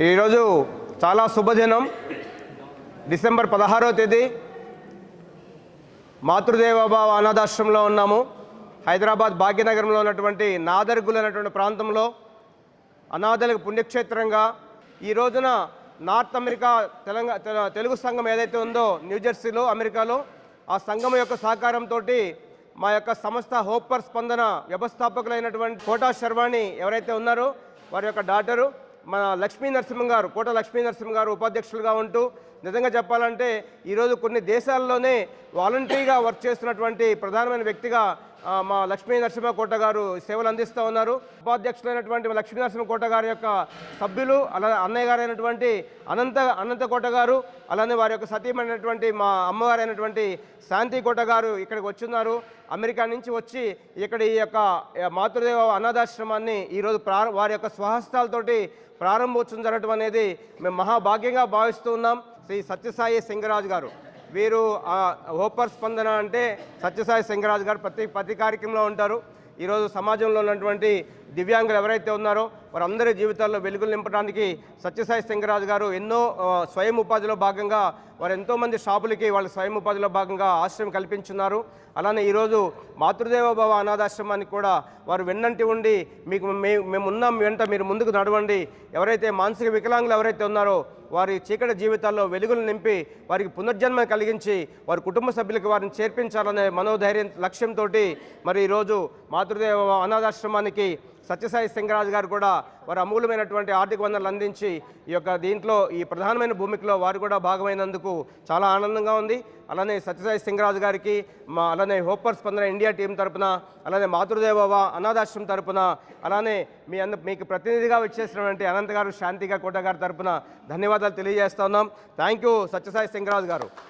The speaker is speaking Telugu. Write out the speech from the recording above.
ఈరోజు చాలా శుభదినం. డిసెంబర్ 16వ తేదీ మాతృదేవోభవ అనాథాశ్రమంలో ఉన్నాము. హైదరాబాద్ భాగ్యనగరంలో ఉన్నటువంటి నాదర్గుల్ అనేటువంటి ప్రాంతంలో అనాథలకు పుణ్యక్షేత్రంగా ఈ రోజున నార్త్ అమెరికా తెలుగు సంఘం ఏదైతే ఉందో న్యూజెర్సీలో అమెరికాలో ఆ సంఘం యొక్క సహకారంతో మా యొక్క సంస్థ హోప్ ఫర్ స్పందన వ్యవస్థాపకులైనటువంటి కోటా శర్వాణి ఎవరైతే ఉన్నారో వారి యొక్క డాటరు మన లక్ష్మీ నరసింహం గారు, కోట లక్ష్మీ నరసింహం గారు ఉపాధ్యక్షులుగా ఉంటూ నిజంగా చెప్పాలంటే ఈరోజు కొన్ని దేశాల్లోనే వాలంటరీగా వర్క్ చేస్తున్నటువంటి ప్రధానమైన వ్యక్తిగా మా లక్ష్మీ నరసింహ కోట గారు సేవలు అందిస్తూ ఉన్నారు. ఉపాధ్యక్షులైనటువంటి లక్ష్మీ నరసింహ కోట గారి యొక్క సభ్యులు, అలా అన్నయ్య గారు అయినటువంటి అనంత కోట గారు, అలానే వారి యొక్క సతీమైనటువంటి మా అమ్మగారు అయినటువంటి శాంతి కోట గారు ఇక్కడికి వచ్చున్నారు. అమెరికా నుంచి వచ్చి ఇక్కడ ఈ యొక్క మాతృదేవ అనాథాశ్రమాన్ని ఈరోజు వారి యొక్క స్వహస్తాలతోటి ప్రారంభోత్సవం జరగడం అనేది మేము మహాభాగ్యంగా భావిస్తూ ఉన్నాం. శ్రీ సత్యసాయి సింగరాజు గారు, వీరు హోప్ ఫర్ స్పందన అంటే సత్యసాయి సింగరాజు గారు ప్రతి కార్యక్రమంలో ఉంటారు. ఈరోజు సమాజంలో ఉన్నటువంటి దివ్యాంగులు ఎవరైతే ఉన్నారో వారందరి జీవితాల్లో వెలుగులు నింపడానికి సత్యసాయి సింగరాజు గారు ఎన్నో స్వయం ఉపాధిలో భాగంగా వారు ఎంతోమంది షాపులకి వాళ్ళ స్వయం ఉపాధిలో భాగంగా ఆశ్రయం కల్పించున్నారు. అలానే ఈరోజు మాతృదేవోభవ అనాథాశ్రమానికి కూడా వారు వెన్నంటి ఉండి మీకు మేము ఉన్నాం వెంట, మీరు ముందుకు నడవండి, ఎవరైతే మానసిక వికలాంగులు ఎవరైతే ఉన్నారో వారి చీకటి జీవితాల్లో వెలుగులు నింపి వారికి పునర్జన్మ కలిగించి వారి కుటుంబ సభ్యులకు వారిని చేర్పించాలనే మనోధైర్యం లక్ష్యంతో మరి ఈరోజు మాతృదేవ అనాథాశ్రమానికి సత్యసాయి సింగరాజు గారు కూడా వారు అమూల్యమైనటువంటి ఆర్థిక వనరులు అందించి ఈ యొక్క దీంట్లో ఈ ప్రధానమైన భూమికలో వారు కూడా భాగమైనందుకు చాలా ఆనందంగా ఉంది. అలానే సత్యసాయి సింగరాజు గారికి అలానే హోప్ ఫర్ స్పందన ఇండియా టీం తరపున, అలానే మాతృదేవోభవ అనాథాశ్రమం తరపున, అలానే మీకు ప్రతినిధిగా వచ్చేసినటువంటి అనంత్ గారు, శాంతిగా కోట గారి తరపున ధన్యవాదాలు తెలియజేస్తా ఉన్నాం. థ్యాంక్ యూ సత్యసాయి సింగరాజు గారు.